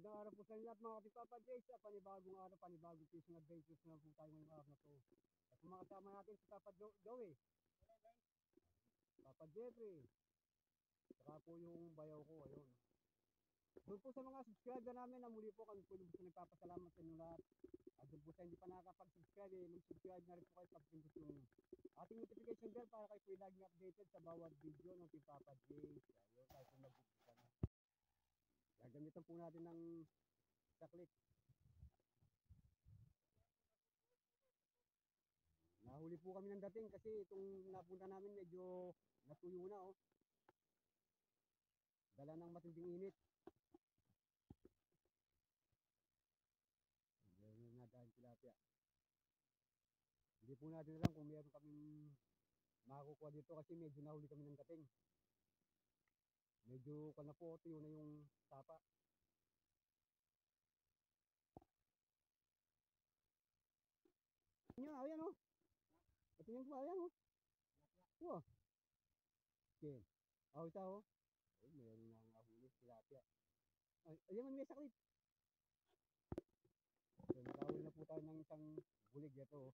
Magandang araw po sa inyo lahat mga katipapa Jays. Panibagong araw, panibagong fishing adventures na po tayo ngayong araw na to. At mga kasama natin si Papa Joey, Papa Jeffrey, saka po yung bayaw ko, ayun. Doon po sa mga subscriber namin na muli po kami po nagpapasalamat sa inyo lahat. At doon po sa hindi pa nakakapag-subscribe, mag-subscribe na rin po kayo pag-pindot yung ating notification bell para kayo po laging updated sa bawat video ng Team Papa Jays. Ayun, tayo po mag-video na. Gagamitan po natin ng saklit. Nahuli po kami ng dating kasi itong napunta namin medyo natuyo na oh. Dala ng matinding init. Ganyan na dahil tilapia. Hindi po natin alam kung meron kaming makakukuha dito kasi medyo nahuli kami ng dating. Medyo na po tuyo na yung tapa. Ayan oh. Patingin ko ayan oh. Oh. Okay. Ito oh. Ay, meron na nahuli tilapia. Ay, ayan may saklit. So, nakahuli na po tayo ng isang bulig ito.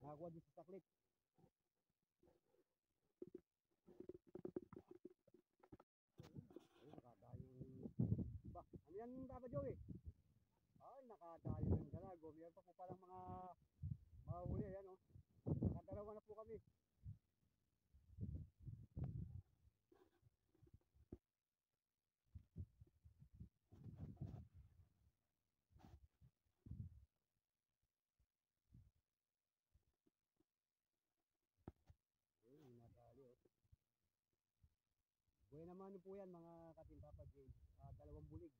Nakakuha din sa saklit. Ay, nakadayo. Ba, ano yan Papa Joey? Ay, nakadayo ng dalago. Meron pa po palang mga mahuli. Ayan o. Nakadalawa na po kami. Ay, nadali o. Buhay naman po yan mga katim Papa James. Dalawang bulig.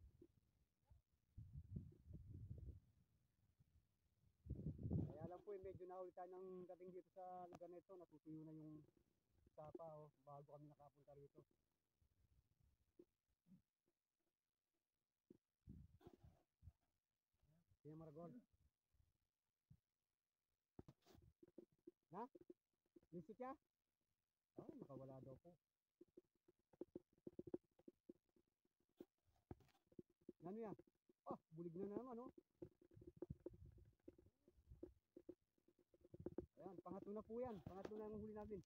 Kaya lang po medyo nahuli tayo ng dating dito sa lugar na ito. Natutuyo na yung sapa o. Bago kami nakapunta rito. Sino Maragol? Na? Lisik ya? Oh, nakawala daw po. Ano yan? Oh, bulig na naman oh. Ayan, pangatlo na po yan. Pangatlo na ang huli natin.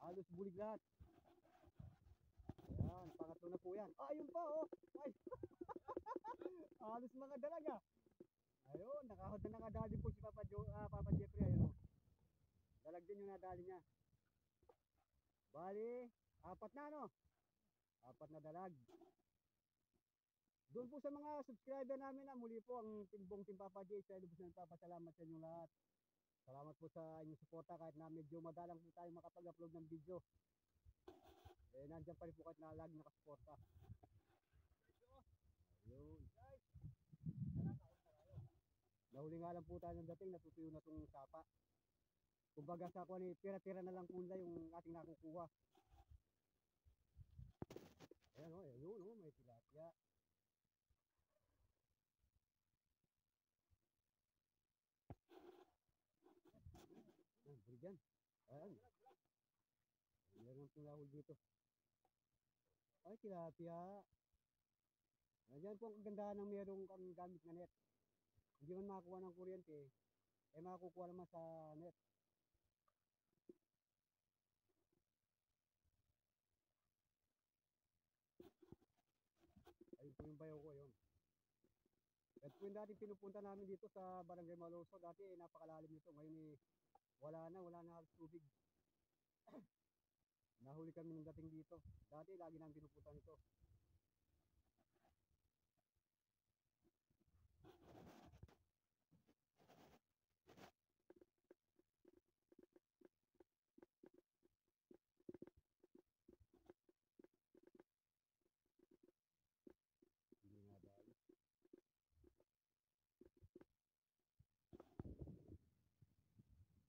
Halos bulig lahat. Ayan, pangatlo na po yan. Ah, ayun pa oh. Ay. Halos mga dalaga. Ayun, nakahod na nakadali po si Papa Jeffrey. Ayun oh. Dalag din yung nadali niya. Bali, apat na no? Apat na dalag. Doon po sa mga subscriber namin na muli po ang timbong Team Papa J. Sa lubos na nagpapasalamat sa inyong lahat. Salamat po sa inyong suporta kahit na medyo madalang po tayo makapag-upload ng video. Nandyan pa rin po kahit na lagi nakasuporta. Ayun. Nahuli nga lang po tayo ng dating, natutuyo na itong sapa. Kumbaga sa kuha ni tira-tira na lang punla yung ating nakukuha. Ayan o, ayun o, may tilapia. Ayan, bulig yan. Ayan. Meron pong nahuli dito. Ay, tilapia. Ayan po ang kagandahan ng merong kang gamit na net. Hindi man makakuha ng kuryente, makakukuha naman sa net. Ayun po yung bayaw ko, yun. At po yung dati pinupunta namin dito sa Barangay Maloso, dati napakalalim nito. Ngayon wala na halos tubig. Nahuli kami ng dating dito. Dati lagi namin pinupunta nito. Hindi nga dali.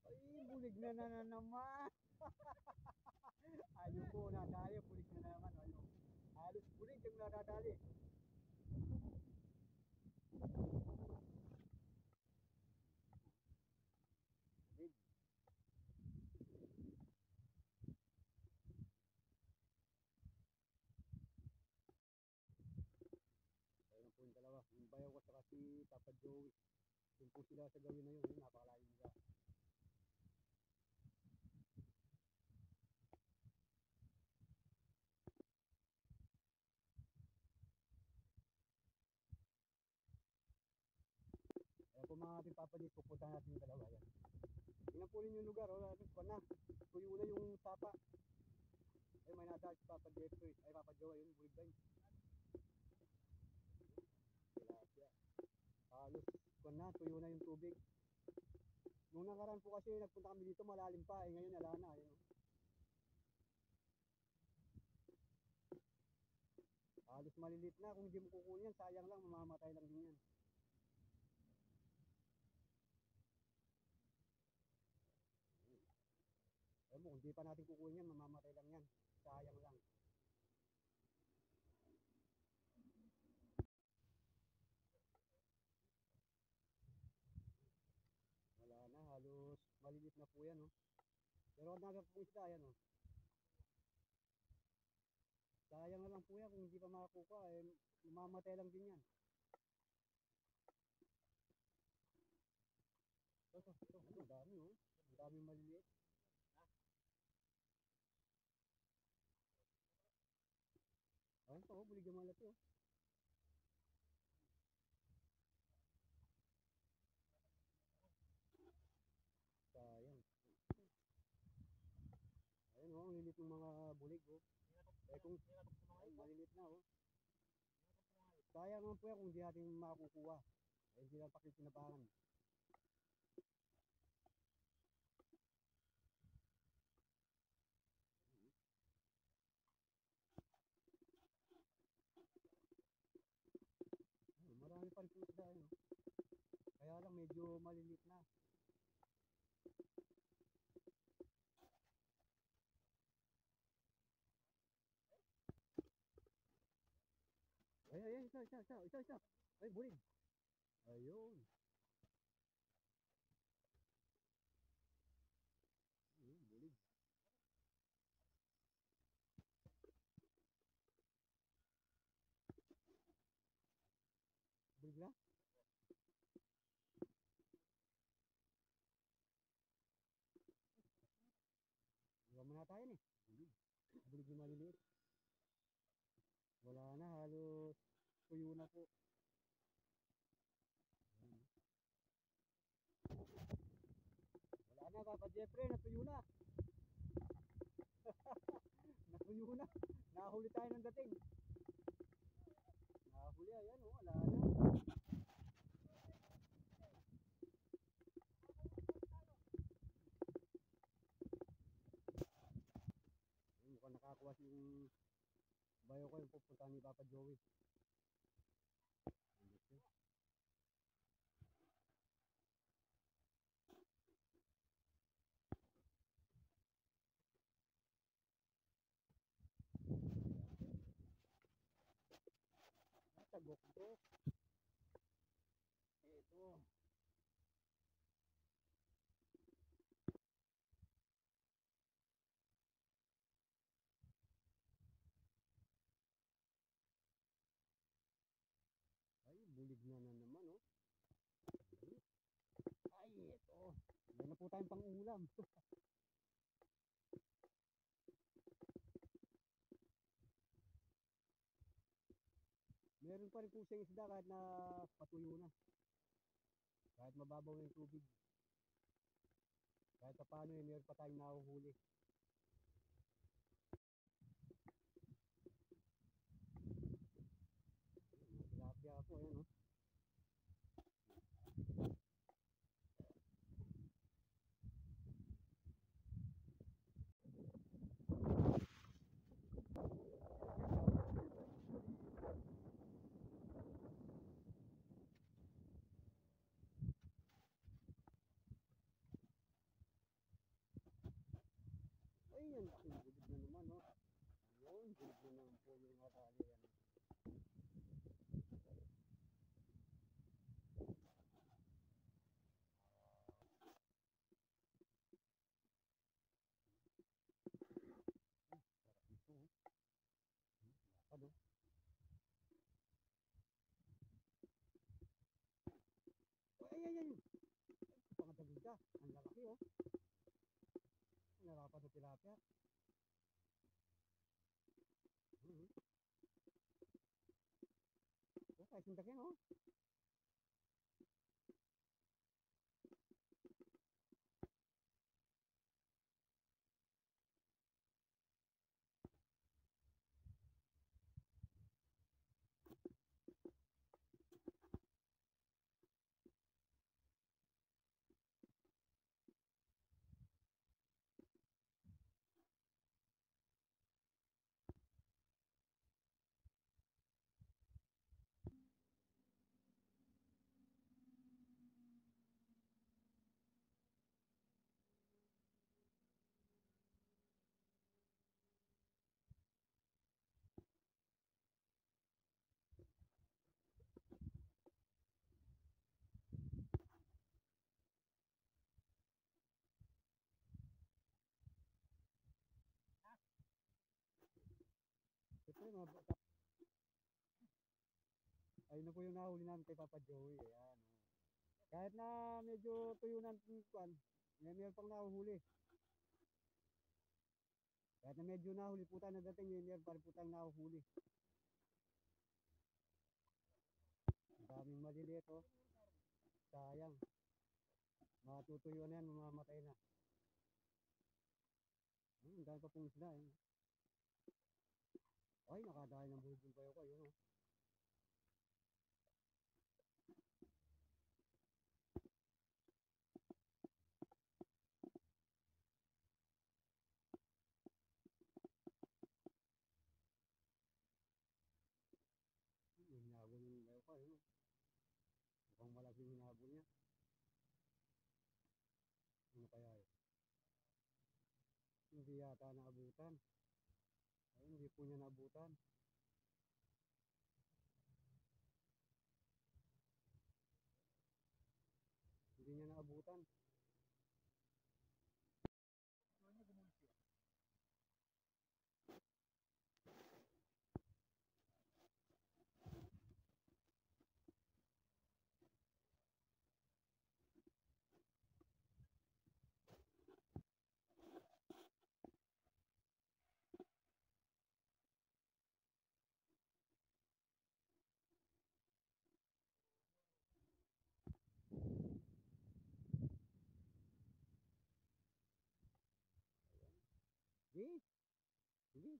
Ay, bulig na naman. Ayun po, nadali. Bulig na naman. Ayun. Halos bulig yung nadadali. Bulig. Ayun po yung dalawa. Yung bayaw ko saka si Papa Joey. Doon po sila sa gawin na yun. Yun, napakalayo nila. Kaya po mga ating Papa Joey, pupuntahan natin yung dalawa yan. Tingnan po rin yung lugar. O, kung na, tuyo na yung tapa. Ay, may nadal si Papa Jeffrey. Ay, Papa Joey, yun, bulig din. Tilapia. Halos, kung na, tuyo na yung tubig. Nung nakaraan po kasi nagpunta kami dito malalim pa, eh ngayon ala na. Ayun. Halos malilit na, kung hindi mo kukunin yan, sayang lang, mamamatay lang din yan. Ayun mo, kung hindi pa natin kukunin yan, mamamatay lang yan. Sayang lang. Wala na, halos malilit na po yan. Oh. Pero kung naga po isda, yan. Oh. Sayang na lang po yan, kung hindi pa makakuha, eh, mamamatay lang din yan. Ito, dami oh. Ang dami maliliit. Ayun pa oh, bulig yung malaki oh. Sayang. Ayun oh, ang lilit ng mga bulig oh. Eh kung ay, malilit na oh. Sayang naman po yan kung hindi natin makukuha. Eh, hindi lang pakikinabangan. Marami pa rin po isda yun. Oh. Kaya lang medyo malilit na. Ay, isa. Ay, bulig. Ayun. Ayun, bulig. Bulig na? Iwan mo na tayo eh. Bulig. Bulig yung maliliit. Wala na, halos tuyo na po. Ayun. Wala na, Papa Jeffrey, natuyo na. Natuyo na. Nahuli tayo ng dating. Nahuli, ayan oh, wala na. Ayun, mukhang nakakuha yung bayo ko yung pupunta ni Papa Joey. Tagok to. Ito. Ay, bulig na naman oh. Ay, ito. Meron na po tayong pang-ulam. Meron pa rin po siyang isda kahit na patuyo na. Kahit mababaw na yung tubig. Kahit pa paano eh, meron pa tayong nahuhuli. Tilapia po, ayan oh. Ay, yan. Bulig na naman oh. Ayun, bulig na naman po yung nakali yan. Ang lalaki oh. Narapat na tilapia. Oh, kahit sindakin oh. Ito yung mga bata. Ayun na po yung nahuli namin kay Papa Joey. Ayan. Oh. Kahit na medyo tuyo ng kwan, meron pang nahuhuli. Kahit na medyo nahuli po tayo nadating, meron pa rin po tayong nahuhuli. Ang daming maliliit oh. Sayang. Matutuyo na yan, mamamatay na. Ang dami pa pong isda eh. Ay, nakadaya ng bulbul kayo ko. Yun oh. Hinabol yung kayo ko. Yun oh. Mukhang malaki yung hinabol niya. Ano kaya eh? Hindi yata naabutan. Ay, hindi po niya naabutan. Hindi niya naabutan. Hindi. Hindi.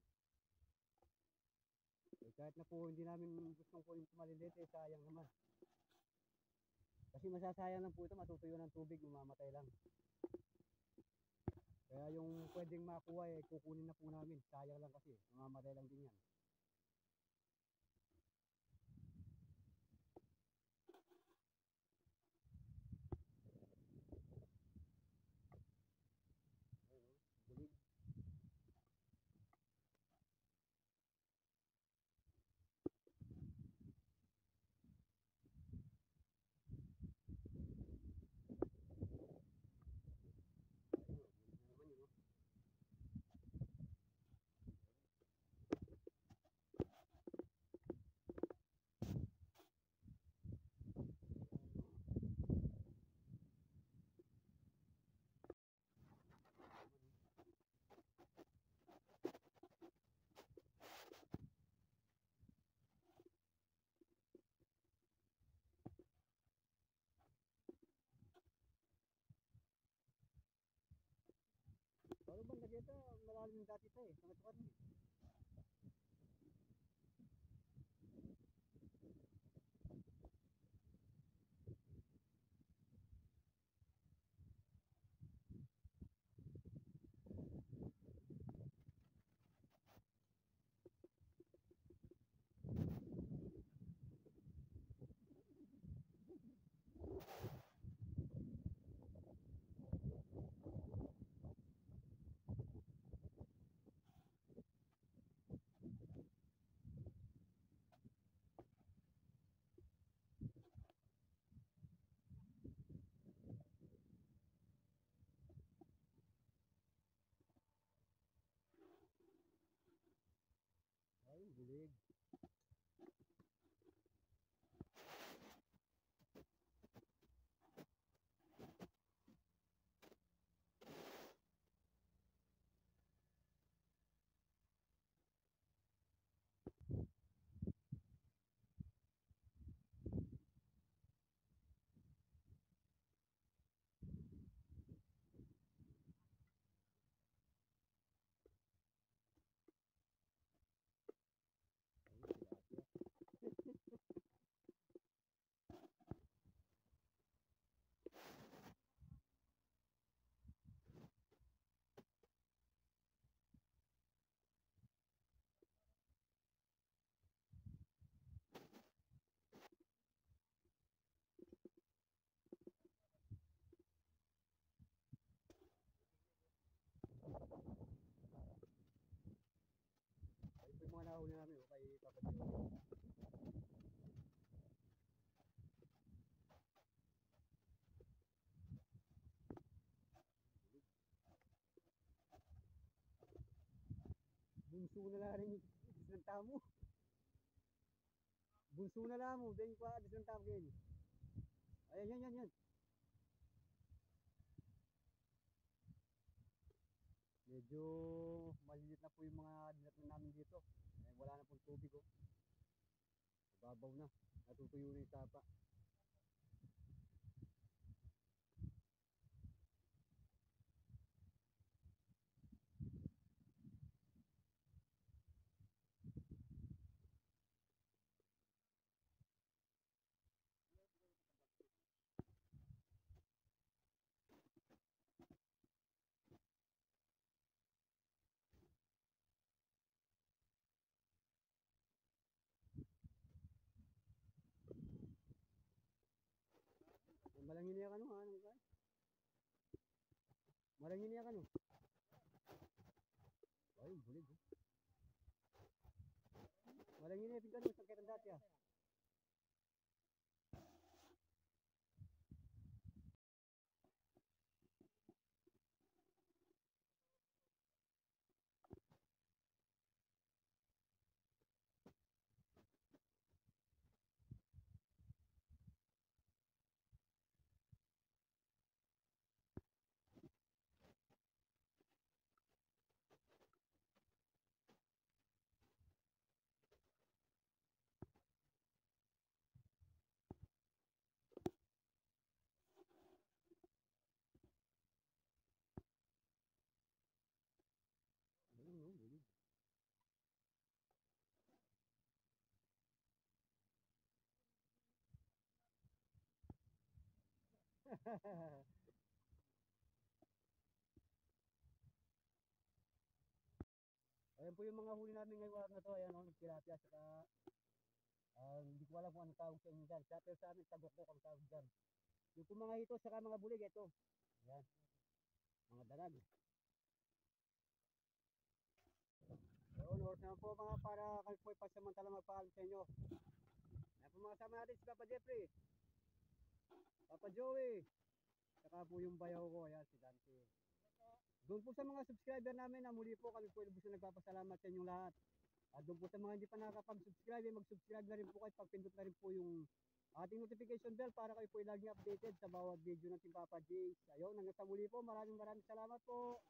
Eh, kahit na po hindi namin gustong po yung maliliit eh, sayang naman. Kasi masasayang lang po ito, matutuyo ng tubig, mamamatay lang. Kaya yung pwedeng makuha eh, kukunin na po namin. Sayang lang kasi, mamamatay lang din yan. Bulig. Ayun, bulig na naman yun. Oh. Paano bang nakita? Malalim dati ito eh, sa matukan eh. Ayun, bulig. bunso na lang rin ibis ng tamo. Bunso na lang mo, dahil pa ibis ng tamo kayo. Ayan, yan. Medyo malilit na po yung mga dinatnan namin dito. Eh, wala na pong tubig oh. Babaw na. Natutuyo na yung sapa. Malangin niya ka no, ano ka? Malangin niya ka no? Ay, bulig oh. Malangin niya ka no, sakit ang dati ah. Ayun no, bulig. Ayan po yung mga huli namin ngayong araw na to. Ayan o, tilapia saka hindi ko alam kung anong tawag sa inyo dyan. Pero sa amin, tagokok ang tawag dyan. Yung po mga hito saka mga bulig, ito. Ayan, mga dalag. Ayun, oras naman po mga para kami po ipasamantala magpaalam sa inyo. Ayan po mga kasama natin si Papa Jeffrey, Papa Joey, saka po yung bayaw ko, ayan si Dante. Doon po sa mga subscriber namin na muli po kami po ilubos na nagpapasalamat sa inyong lahat. At doon po sa mga hindi pa nakakapag-subscribe, mag-subscribe na rin po kayo, pagpindot na rin po yung ating notification bell para kayo po laging updated sa bawat video ng Team Papa James. Ayun, hanggang sa muli po, maraming salamat po.